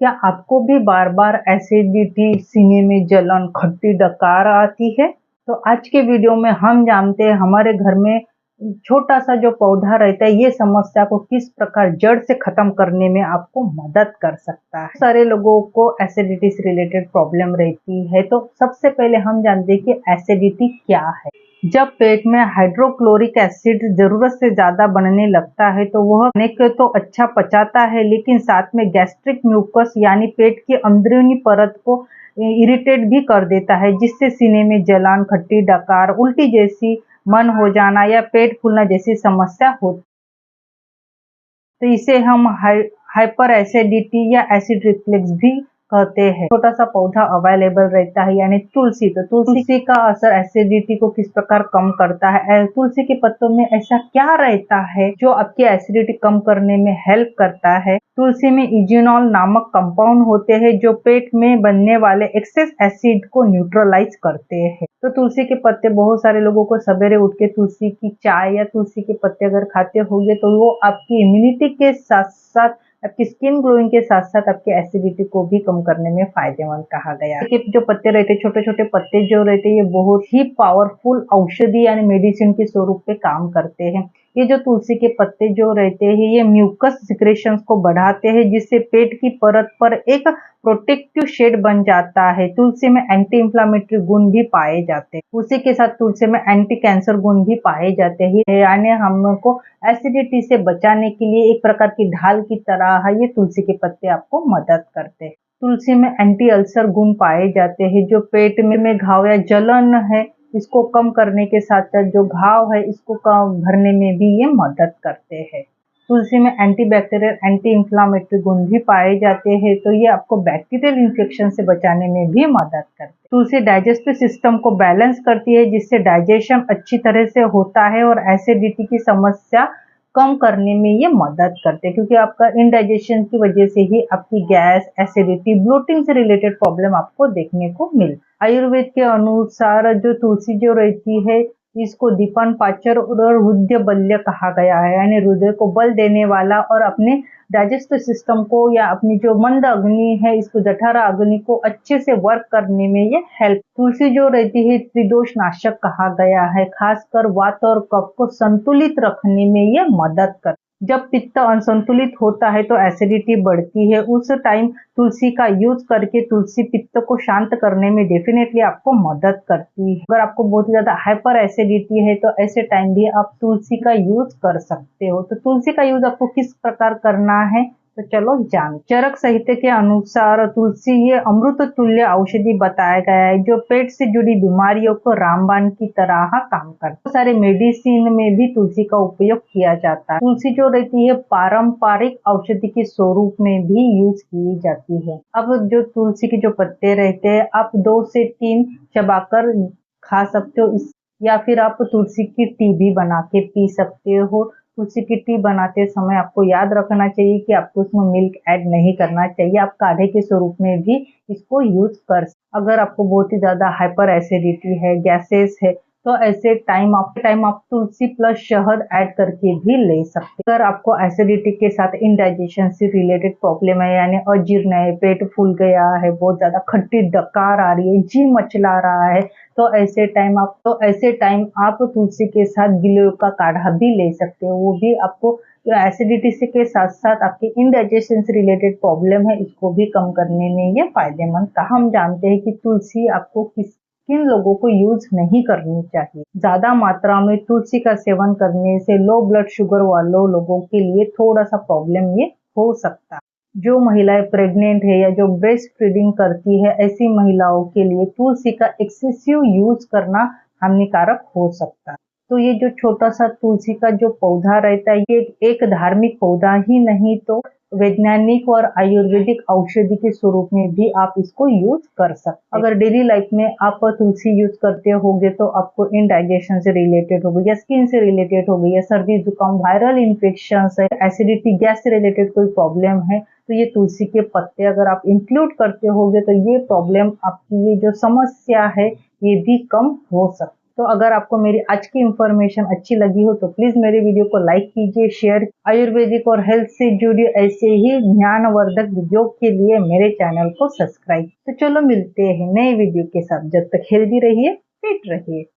क्या आपको भी बार बार एसिडिटी, सीने में जलन, खट्टी डकार आती है? तो आज के वीडियो में हम जानते हैं हमारे घर में छोटा सा जो पौधा रहता है ये समस्या को किस प्रकार जड़ से खत्म करने में आपको मदद कर सकता है। सारे लोगों को एसिडिटी से रिलेटेड प्रॉब्लम रहती है, तो सबसे पहले हम जानते हैं कि एसिडिटी क्या है। जब पेट में हाइड्रोक्लोरिक एसिड जरूरत से ज्यादा बनने लगता है तो वह खाने को तो अच्छा पचाता है, लेकिन साथ में गैस्ट्रिक म्यूकस यानी पेट की अंदरूनी परत को इरिटेट भी कर देता है, जिससे सीने में जलन, खट्टी डकार, उल्टी जैसी, मन हो जाना या पेट फूलना जैसी समस्या होती। तो इसे हम हाइपर एसिडिटी या एसिड रिफ्लक्स भी कहते हैं। छोटा सा पौधा अवेलेबल रहता है यानी तुलसी। तो तुलसी का असर एसिडिटी को किस प्रकार कम करता है? तुलसी के पत्तों में ऐसा क्या रहता है जो आपकी एसिडिटी कम करने में हेल्प करता है? तुलसी में इजिनॉल नामक कंपाउंड होते हैं जो पेट में बनने वाले एक्सेस एसिड को न्यूट्रलाइज करते हैं। तो तुलसी के पत्ते, बहुत सारे लोगों को सवेरे उठ के तुलसी की चाय या तुलसी के पत्ते अगर खाते होंगे तो वो आपकी इम्यूनिटी के साथ साथ आपकी स्किन ग्लोइंग के साथ साथ आपकी एसिडिटी को भी कम करने में फायदेमंद कहा गया है। जो पत्ते रहते हैं, छोटे छोटे पत्ते जो रहते हैं, ये बहुत ही पावरफुल औषधि यानी मेडिसिन के स्वरूप पे काम करते हैं। ये जो तुलसी के पत्ते जो रहते हैं ये म्यूकस सिक्रेशंस को बढ़ाते हैं, जिससे पेट की परत पर एक प्रोटेक्टिव शेड बन जाता है। तुलसी में एंटी इंफ्लामेटरी गुण भी पाए जाते हैं। उसी के साथ तुलसी में एंटी कैंसर गुण भी पाए जाते हैं, यानी हमको एसिडिटी से बचाने के लिए एक प्रकार की ढाल की तरह है ये तुलसी के पत्ते आपको मदद करते हैं। तुलसी में एंटी अल्सर गुण पाए जाते हैं, जो पेट में घाव या जलन है इसको कम करने के साथ साथ जो घाव है इसको भरने में भी ये मदद करते हैं। तुलसी में एंटीबैक्टीरियल, एंटी इंफ्लामेटरी गुण भी पाए जाते हैं, तो ये आपको बैक्टीरियल इन्फेक्शन से बचाने में भी मदद करते हैं। तुलसी डाइजेस्टिव सिस्टम को बैलेंस करती है, जिससे डाइजेशन अच्छी तरह से होता है और एसिडिटी की समस्या कम करने में ये मदद करते हैं, क्योंकि आपका इनडाइजेशन की वजह से ही आपकी गैस, एसिडिटी, ब्लोटिंग से रिलेटेड प्रॉब्लम आपको देखने को मिल। आयुर्वेद के अनुसार जो तुलसी जो रहती है इसको दीपन पाचर और हृदय बल्य कहा गया है, यानी हृदय को बल देने वाला और अपने डाइजेस्टिव सिस्टम को या अपनी जो मंद अग्नि है इसको, जठरा अग्नि को अच्छे से वर्क करने में ये हेल्प। तुलसी जो रहती है त्रिदोष नाशक कहा गया है, खासकर वात और कफ को संतुलित रखने में ये मदद कर। जब पित्त असंतुलित होता है तो एसिडिटी बढ़ती है, उस टाइम तुलसी का यूज करके तुलसी पित्त को शांत करने में डेफिनेटली आपको मदद करती है। अगर आपको बहुत ज्यादा हाइपर एसिडिटी है तो ऐसे टाइम भी आप तुलसी का यूज कर सकते हो। तो तुलसी का यूज आपको किस प्रकार करना है तो चलो जान। चरक साहित्य के अनुसार तुलसी ये अमृत तुल्य औषधि बताया गया है, जो पेट से जुड़ी बीमारियों को रामबाण की तरह काम करता है। बहुत सारे मेडिसिन में भी तुलसी का उपयोग किया जाता है। तुलसी जो रहती है पारंपरिक औषधि के स्वरूप में भी यूज की जाती है। अब जो तुलसी के जो पत्ते रहते हैं आप 2 से 3 चबाकर खा सकते हो, या फिर आप तुलसी की टी भी बना के पी सकते हो। तुलसी की टी बनाते समय आपको याद रखना चाहिए कि आपको उसमें मिल्क ऐड नहीं करना चाहिए, आप काढ़े के स्वरूप में भी इसको यूज कर। अगर आपको बहुत ही ज्यादा हाइपर एसिडिटी है, गैसेस है, तो ऐसे टाइम आप तुलसी प्लस शहद ऐड करके भी ले सकते। अगर आपको एसिडिटी के साथ इनडाइजेशन से रिलेटेड प्रॉब्लम है, यानी अजीर्ण है, पेट फूल गया है, बहुत ज्यादा खट्टी डकार आ रही है, जी मचला रहा है, तो ऐसे टाइम आप तुलसी के साथ गिलोय का काढ़ा भी ले सकते हो। वो भी आपको एसिडिटी से के साथ साथ आपके इनडाइजेशन से रिलेटेड प्रॉब्लम है इसको भी कम करने में ये फायदेमंद था। हम जानते हैं कि तुलसी आपको किन लोगों को यूज नहीं करनी चाहिए। ज्यादा मात्रा में तुलसी का सेवन करने से लो ब्लड शुगर वालों लोगों के लिए थोड़ा सा प्रॉब्लम ये हो सकता है। जो महिलाएं प्रेग्नेंट है या जो ब्रेस्ट फीडिंग करती है, ऐसी महिलाओं के लिए तुलसी का एक्सेसिव यूज करना हानिकारक हो सकता है। तो ये जो छोटा सा तुलसी का जो पौधा रहता है ये एक धार्मिक पौधा ही नहीं तो वैज्ञानिक और आयुर्वेदिक औषधि के स्वरूप में भी आप इसको यूज कर सकते हैं। अगर डेली लाइफ में आप तुलसी यूज करते होगे तो आपको इनडाइजेशन से रिलेटेड हो गई या स्किन से रिलेटेड हो गई या सर्दी जुकाम, वायरल इन्फेक्शन है, एसिडिटी, गैस से रिलेटेड कोई प्रॉब्लम है, तो ये तुलसी के पत्ते अगर आप इंक्लूड करते होगे तो ये प्रॉब्लम, आपकी ये जो समस्या है ये भी कम हो सकती है। तो अगर आपको मेरी आज की इन्फॉर्मेशन अच्छी लगी हो तो प्लीज मेरे वीडियो को लाइक कीजिए, शेयर। आयुर्वेदिक और हेल्थ से जुड़ी ऐसे ही ज्ञानवर्धक वीडियो के लिए मेरे चैनल को सब्सक्राइब। तो चलो मिलते हैं नए वीडियो के साथ। जब तक हेल्दी रहिए, फिट रहिए।